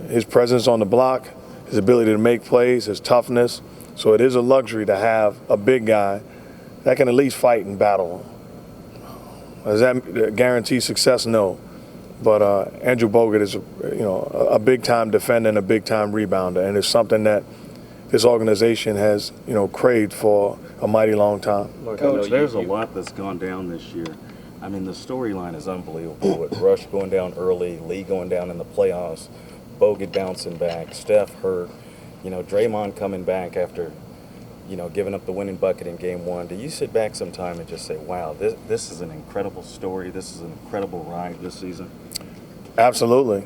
his presence on the block, his ability to make plays, his toughness. So it is a luxury to have a big guy that can at least fight and battle. Does that guarantee success? No. But Andrew Bogut is, a big-time defender and a big-time rebounder, and it's something that this organization has, craved for a mighty long time. Coach, there's a lot that's gone down this year. I mean, the storyline is unbelievable with Rush going down early, Lee going down in the playoffs, Bogut bouncing back, Steph hurt, Draymond coming back after, giving up the winning bucket in game one. Do you sit back sometime and just say, wow, this is an incredible story, this is an incredible ride this season? Absolutely.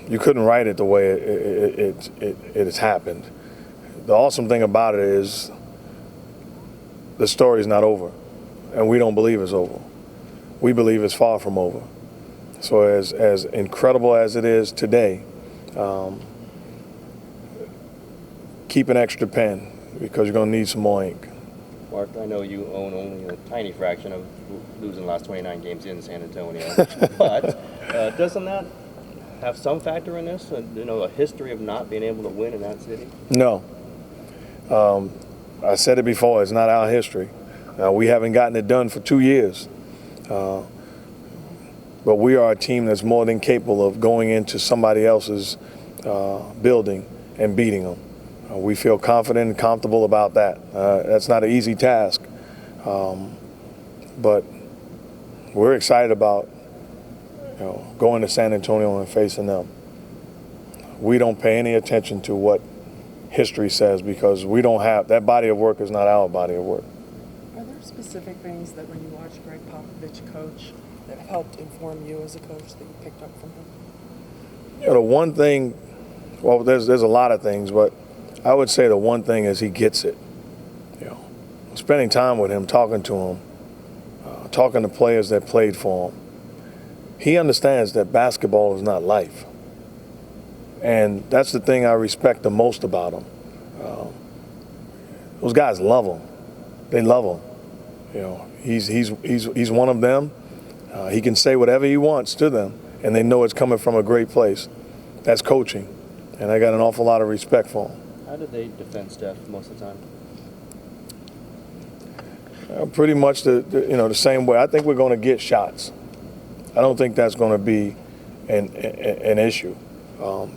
You couldn't write it the way it has happened. The awesome thing about it is the story's not over, and we don't believe it's over. We believe it's far from over. So as incredible as it is today, keep an extra pen because you're going to need some more ink. Mark, I know you own only a tiny fraction of losing the last 29 games in San Antonio, but doesn't that have some factor in this? A history of not being able to win in that city? No. I said it before, it's not our history. We haven't gotten it done for 2 years. But we are a team that's more than capable of going into somebody else's building and beating them. We feel confident and comfortable about that. That's not an easy task. But we're excited about going to San Antonio and facing them. We don't pay any attention to what history says because we don't have that body of work is not our body of work. Are there specific things that when you watch Greg Popovich coach that have helped inform you as a coach that you picked up from him? The one thing, well, there's a lot of things, but I would say the one thing is he gets it. Spending time with him, talking to him, talking to players that played for him, he understands that basketball is not life. And that's the thing I respect the most about him. Those guys love him. They love him. He's one of them. He can say whatever he wants to them, and they know it's coming from a great place. That's coaching, and I got an awful lot of respect for him. How did they defend Steph most of the time? Pretty much the same way. I think we're going to get shots. I don't think that's going to be an issue.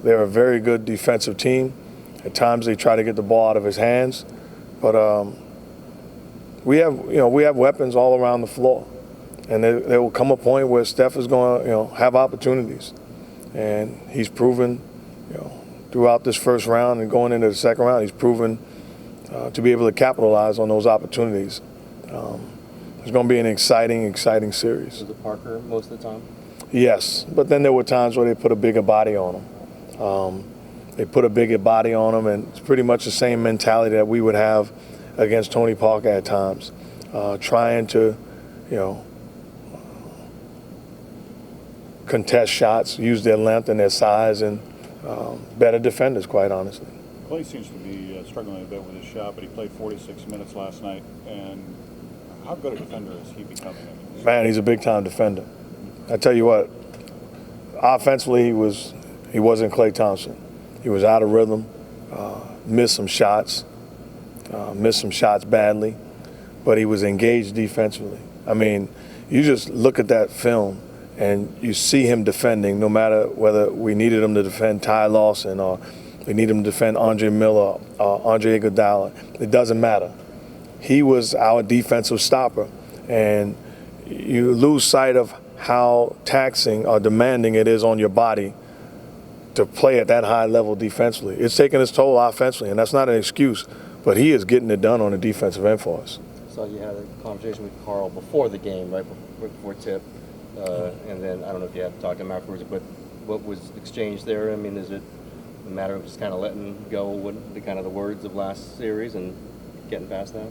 They're a very good defensive team. At times they try to get the ball out of his hands, but we have weapons all around the floor, and there will come a point where Steph is going to have opportunities, and he's proven throughout this first round and going into the second round, he's proven to be able to capitalize on those opportunities. It's going to be an exciting series. Was it Parker most of the time? Yes, but then there were times where they put a bigger body on him. They put a bigger body on him, and it's pretty much the same mentality that we would have against Tony Parker at times, trying to, contest shots, use their length and their size, and better defenders, quite honestly. Clay seems to be struggling a bit with his shot, but he played 46 minutes last night. And how good a defender is he becoming? Man, he's a big-time defender. I tell you what, offensively he wasn't Klay Thompson. He was out of rhythm, missed some shots badly, but he was engaged defensively. I mean, you just look at that film and you see him defending, no matter whether we needed him to defend Ty Lawson or we need him to defend Andre Miller or Andre Iguodala. It doesn't matter. He was our defensive stopper, and you lose sight of how taxing or demanding it is on your body to play at that high level defensively. It's taking its toll offensively, and that's not an excuse, but he is getting it done on the defensive end for us. So you had a conversation with Carl before the game, right before tip, and then I don't know if you had to talk to him afterwards, but what was exchanged there? I mean, is it a matter of just kind of letting go with the words of last series and getting past that?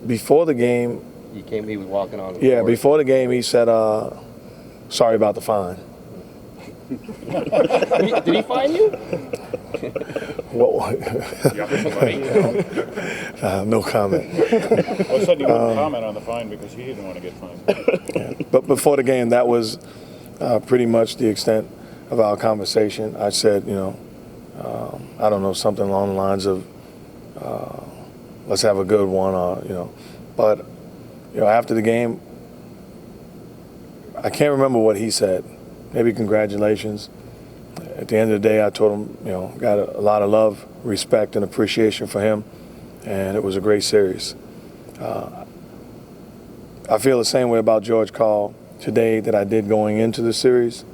Before the game, he was walking on the yeah, court. before the game he said, sorry about the fine. Did he find you? What? No comment. Well, I said he wouldn't comment on the fine because he didn't want to get fined. But before the game, that was pretty much the extent of our conversation. I said, I don't know, something along the lines of, let's have a good one, But, after the game, I can't remember what he said. Maybe congratulations. At the end of the day, I told him, got a lot of love, respect, and appreciation for him, and it was a great series. I feel the same way about George Karl today that I did going into the series.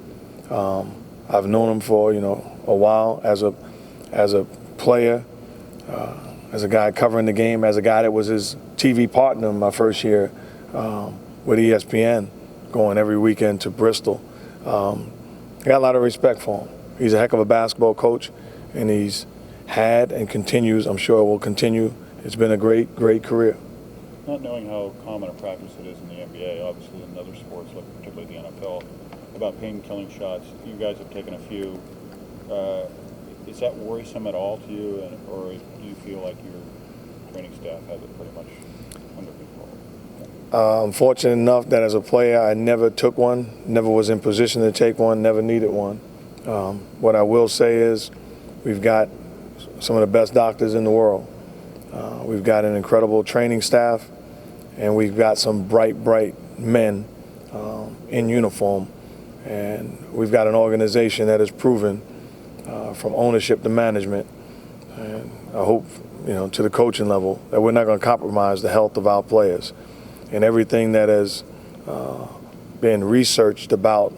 I've known him for a while as a player, as a guy covering the game, as a guy that was his TV partner in my first year with ESPN, going every weekend to Bristol. I got a lot of respect for him. He's a heck of a basketball coach, and he's had and continues, I'm sure will continue. It's been a great, great career. Not knowing how common a practice it is in the NBA, obviously in other sports, like particularly the NFL, about pain-killing shots. You guys have taken a few. Is that worrisome at all to you, or do you feel like your training staff has it pretty much under control? I'm fortunate enough that as a player, I never took one, never was in position to take one, never needed one. What I will say is we've got some of the best doctors in the world. We've got an incredible training staff, and we've got some bright men in uniform. And we've got an organization that has proven from ownership to management, and I hope, to the coaching level, that we're not going to compromise the health of our players. And everything that has been researched about,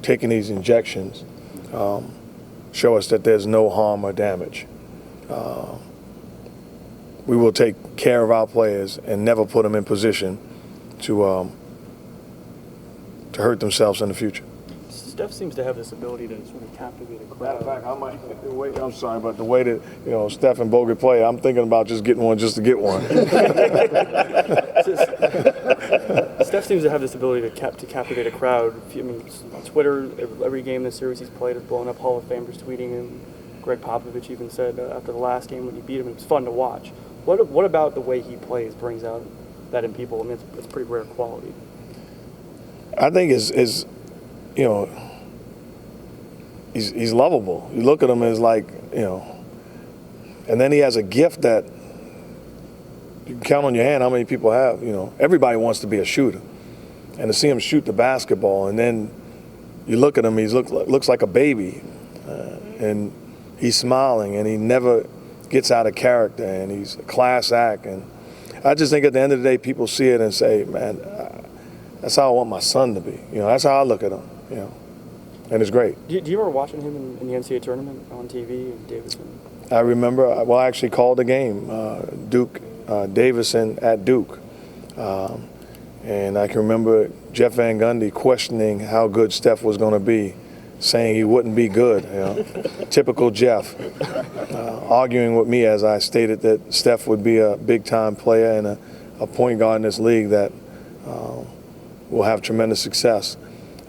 taking these injections show us that there's no harm or damage. We will take care of our players and never put them in position to hurt themselves in the future. Steph seems to have this ability to sort of captivate a crowd. Matter of fact, I might wait. I'm sorry, but the way that Steph and Bogut play, I'm thinking about just getting one just to get one. Steph seems to have this ability to captivate a crowd. On Twitter, every game this series he's played has blown up Hall of Famers tweeting him. Greg Popovich even said after the last game when he beat him, it was fun to watch. What about the way he plays brings out that in people? It's pretty rare quality. I think is he's lovable. You look at him as like, and then he has a gift that you can count on your hand how many people have. Everybody wants to be a shooter, and to see him shoot the basketball, and then you look at him, he looks like a baby, and he's smiling, and he never gets out of character, and he's a class act. And I just think at the end of the day, people see it and say, man, that's how I want my son to be. That's how I look at him. And it's great. Do you remember watching him in the NCAA tournament on TV and Davidson? I remember. I actually called the game, Duke Davidson at Duke, and I can remember Jeff Van Gundy questioning how good Steph was going to be, saying he wouldn't be good. Typical Jeff, arguing with me as I stated that Steph would be a big-time player and a point guard in this league that will have tremendous success.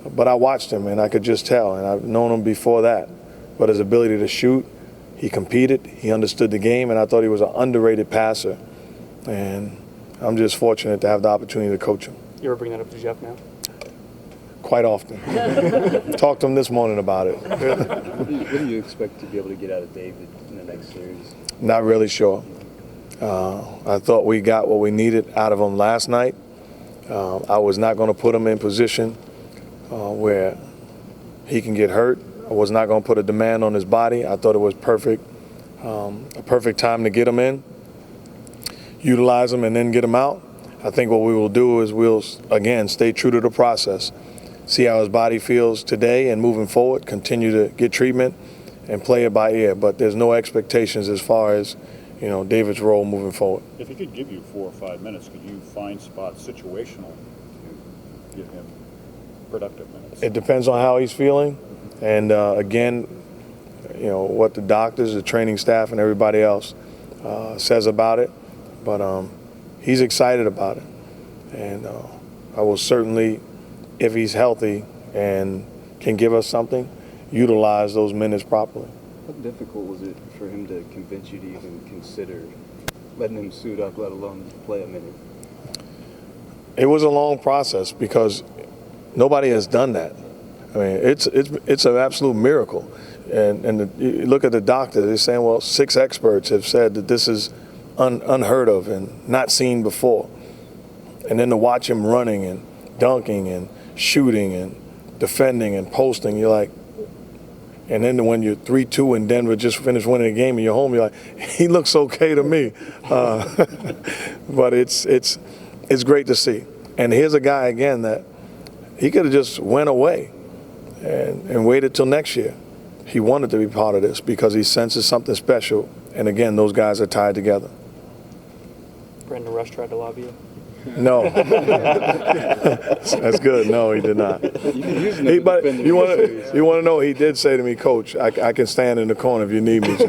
But I watched him, and I could just tell, and I've known him before that. But his ability to shoot, he competed, he understood the game, and I thought he was an underrated passer. And I'm just fortunate to have the opportunity to coach him. You ever bring that up to Jeff now? Quite often. Talked to him this morning about it. What do you expect to be able to get out of David in the next series? Not really sure. I thought we got what we needed out of him last night. I was not going to put him in position where he can get hurt. I was not going to put a demand on his body. I thought it was perfect, a perfect time to get him in, utilize him, and then get him out. I think what we will do is we'll, again, stay true to the process, see how his body feels today and moving forward, continue to get treatment and play it by ear. But there's no expectations as far as, David's role moving forward. If he could give you 4 or 5 minutes, could you find spots situational to give him productive minutes? It depends on how he's feeling. And again, what the doctors, the training staff, and everybody else says about it. But he's excited about it. And I will certainly, if he's healthy and can give us something, utilize those minutes properly. How difficult was it for him to convince you to even consider letting him suit up, let alone play a minute? It was a long process because nobody has done that. I mean, it's an absolute miracle. And you look at the doctor, they're saying, well, 6 experts have said that this is unheard of and not seen before. And then to watch him running and dunking and shooting and defending and posting, you're like, and then when you're 3-2 and Denver just finished winning a game and you're home, you're like, he looks okay to me. But it's great to see. And here's a guy, again, that he could have just went away and waited till next year. He wanted to be part of this because he senses something special. And again, those guys are tied together. Brandon Rush tried to lobby you. No. That's good. No, he did not. You can use him as a But defender. you want to know, he did say to me, Coach, I can stand in the corner if you need me to.